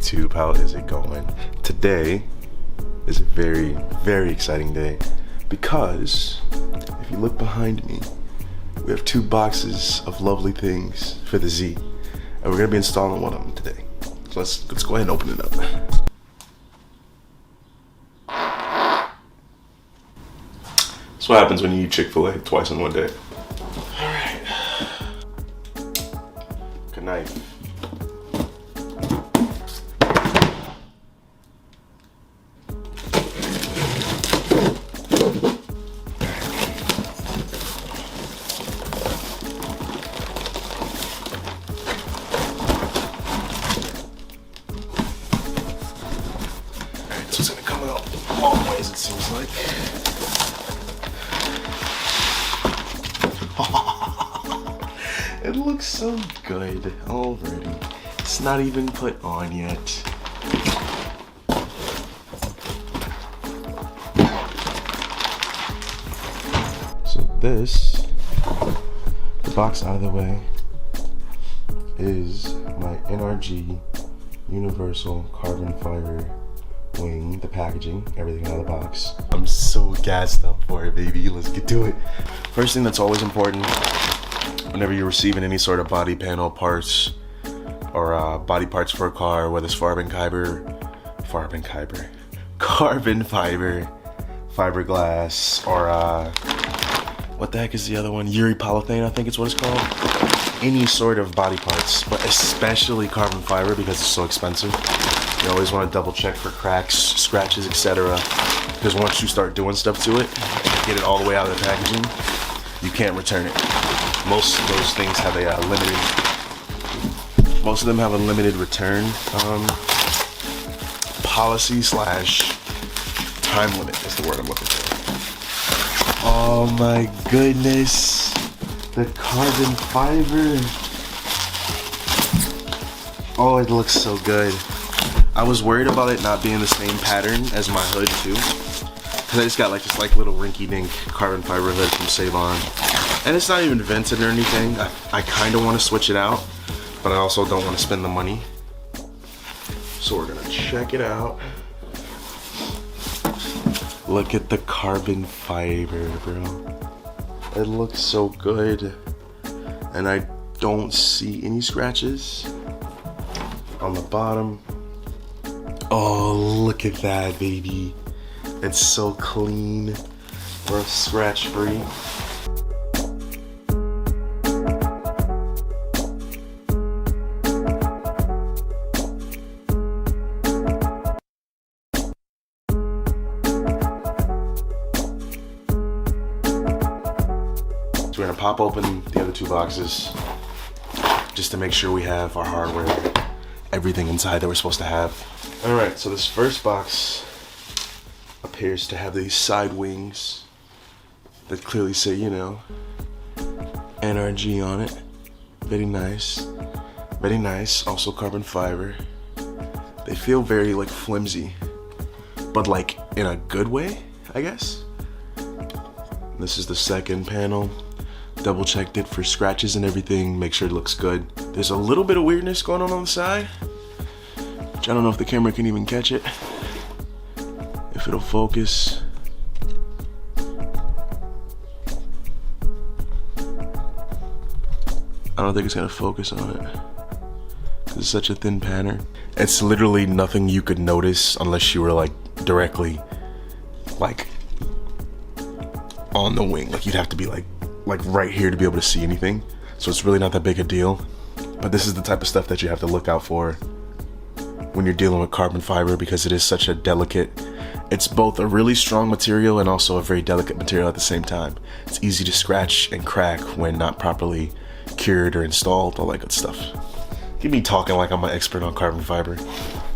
YouTube? How is it going? Today is a very, very exciting day because if you look behind me, we have 2 boxes of lovely things for the Z, and we're gonna be installing one of them today. So let's go ahead and open it up. That's what happens when you eat Chick-fil-A twice in one day. All right. Good night. So it's gonna come out long ways, it seems like. It looks so good already. It's not even put on yet. So this, the box out of the way, is my NRG Universal Carbon Fiber wing, the packaging, everything out of the box. I'm so gassed up for it, baby. Let's get to it. First thing that's always important whenever you're receiving any sort of body panel parts or body parts for a car, whether it's carbon fiber, fiberglass, or what the heck is the other one? Polyurethane, I think it's what it's called. Any sort of body parts, but especially carbon fiber because it's so expensive. You always want to double check for cracks, scratches, etc. Because once you start doing stuff to it, get it all the way out of the packaging, you can't return it. Most of those things have a limited return policy / time limit is the word I'm looking for. Oh my goodness, the carbon fiber. Oh, it looks so good. I was worried about it not being the same pattern as my hood too, because I just got like this little rinky-dink carbon fiber hood from Savon, and it's not even vented or anything. I kind of want to switch it out, but I also don't want to spend the money. So we're gonna check it out. Look at the carbon fiber, bro. It looks so good, and I don't see any scratches on the bottom. Oh, look at that, baby. It's so clean. We're scratch free. So we're gonna pop open the other 2 boxes just to make sure we have our hardware, everything inside that we're supposed to have. All right, so this first box appears to have these side wings that clearly say, you know, NRG on it. Very nice, very nice. Also carbon fiber. They feel very like flimsy, but like in a good way, I guess. This is the second panel. Double checked it for scratches and everything, make sure it looks good. There's a little bit of weirdness going on the side, which I don't know if the camera can even catch it, if it'll focus. I don't think it's gonna focus on it, because it's such a thin pattern. It's literally nothing you could notice unless you were like directly like on the wing. Like you'd have to be like right here to be able to see anything. So it's really not that big a deal. But this is the type of stuff that you have to look out for when you're dealing with carbon fiber, because it is such a delicate, it's both a really strong material and also a very delicate material at the same time. It's easy to scratch and crack when not properly cured or installed, all that good stuff. Get me talking like I'm an expert on carbon fiber.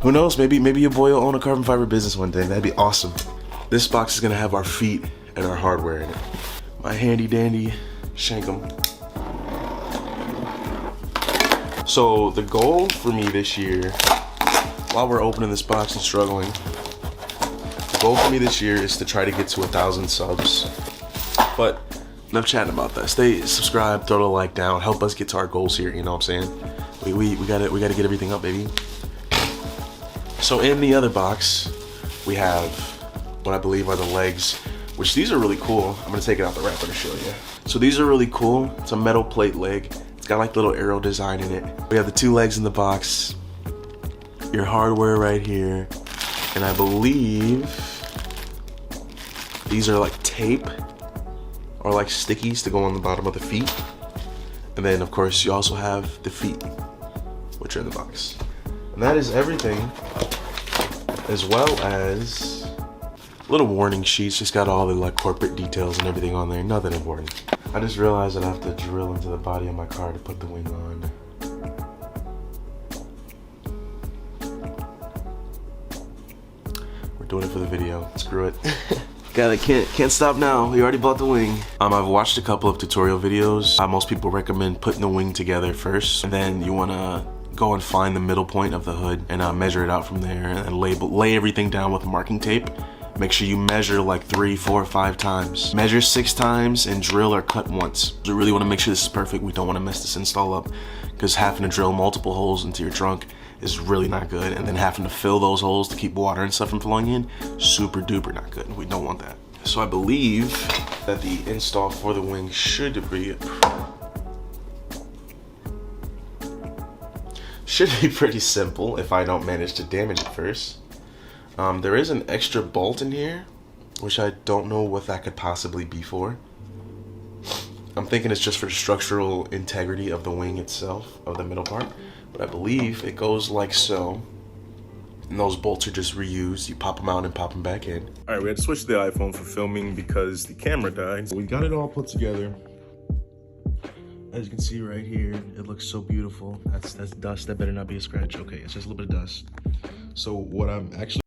Who knows, maybe your boy will own a carbon fiber business one day. That'd be awesome. This box is gonna have our feet and our hardware in it. My handy dandy Shankum. So the goal for me this year, while we're opening this box and struggling, the goal for me this year is to try to get to 1,000 subs. But enough chatting about that. Stay subscribed, throw the like down, help us get to our goals here. You know what I'm saying? We gotta get everything up, baby. So in the other box, we have what I believe are the legs, which these are really cool. I'm gonna take it out the wrapper to show you. So these are really cool. It's a metal plate leg. It's got like little arrow design in it. We have the 2 legs in the box, your hardware right here, and I believe these are like tape or like stickies to go on the bottom of the feet. And then of course you also have the feet, which are in the box. And that is everything, as well as little warning sheets. Just got all the like corporate details and everything on there. Nothing important. I just realized that I have to drill into the body of my car to put the wing on. We're doing it for the video. Screw it. Can't stop now. We already bought the wing. I've watched a couple of tutorial videos. Most people recommend putting the wing together first, and then you wanna go and find the middle point of the hood and measure it out from there, and lay everything down with marking tape. Make sure you measure like 3, 4, 5 times. Measure 6 times and drill or cut once. We really want to make sure this is perfect. We don't want to mess this install up, because having to drill multiple holes into your trunk is really not good, and then having to fill those holes to keep water and stuff from flowing in, super duper not good. We don't want that. So I believe that the install for the wing should be pretty simple if I don't manage to damage it first. There is an extra bolt in here, which I don't know what that could possibly be for. I'm thinking it's just for structural integrity of the wing itself, of the middle part. But I believe it goes like so. And those bolts are just reused. You pop them out and pop them back in. All right, we had to switch to the iPhone for filming because the camera died. So we got it all put together. As you can see right here, it looks so beautiful. That's dust. That better not be a scratch. Okay, it's just a little bit of dust. So what I'm actually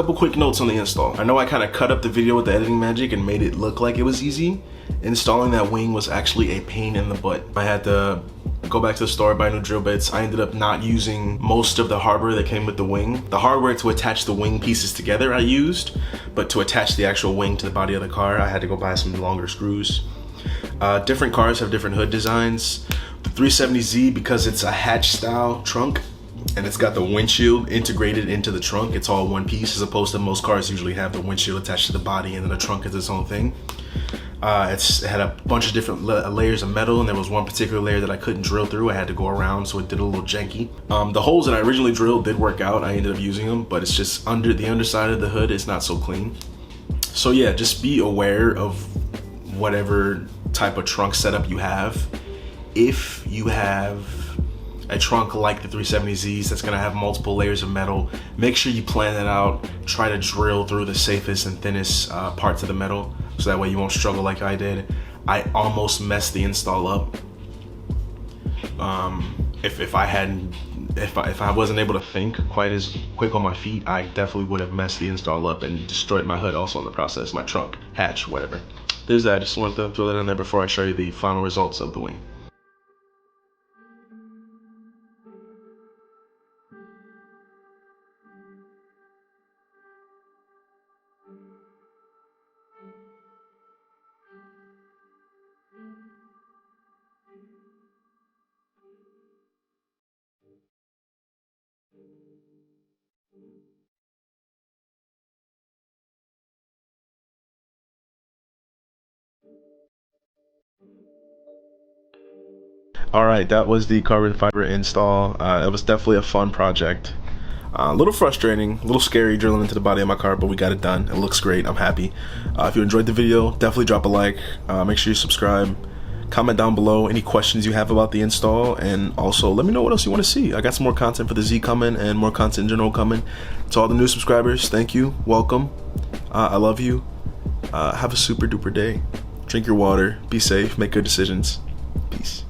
couple quick notes on the install. I know I kind of cut up the video with the editing magic and made it look like it was easy. Installing that wing was actually a pain in the butt. I had to go back to the store, buy new drill bits. I ended up not using most of the hardware that came with the wing. The hardware to attach the wing pieces together I used, but to attach the actual wing to the body of the car, I had to go buy some longer screws. Different cars have different hood designs. The 370Z, because it's a hatch style trunk, and it's got the windshield integrated into the trunk. It's all one piece, as opposed to most cars usually have the windshield attached to the body and then the trunk is its own thing. It had a bunch of different layers of metal, and there was one particular layer that I couldn't drill through. I had to go around, so it did a little janky. The holes that I originally drilled did work out. I ended up using them, but it's just under the underside of the hood, it's not so clean. So yeah, just be aware of whatever type of trunk setup you have. If you have a trunk like the 370Zs that's gonna have multiple layers of metal, make sure you plan that out. Try to drill through the safest and thinnest parts of the metal, so that way you won't struggle like I did. I almost messed the install up. If I wasn't able to think quite as quick on my feet, I definitely would have messed the install up and destroyed my hood also in the process, my trunk, hatch, whatever. There's that. I just wanted to throw that in there before I show you the final results of the wing. All right, that was the carbon fiber install. It was definitely a fun project. A little frustrating, a little scary drilling into the body of my car, but we got it done. It looks great. I'm happy. If you enjoyed the video, definitely drop a like. Make sure you subscribe. Comment down below any questions you have about the install, and also let me know what else you want to see. I got some more content for the Z coming and more content in general coming. To all the new subscribers, thank you. Welcome. I love you. Have a super duper day. Drink your water. Be safe. Make good decisions. Peace.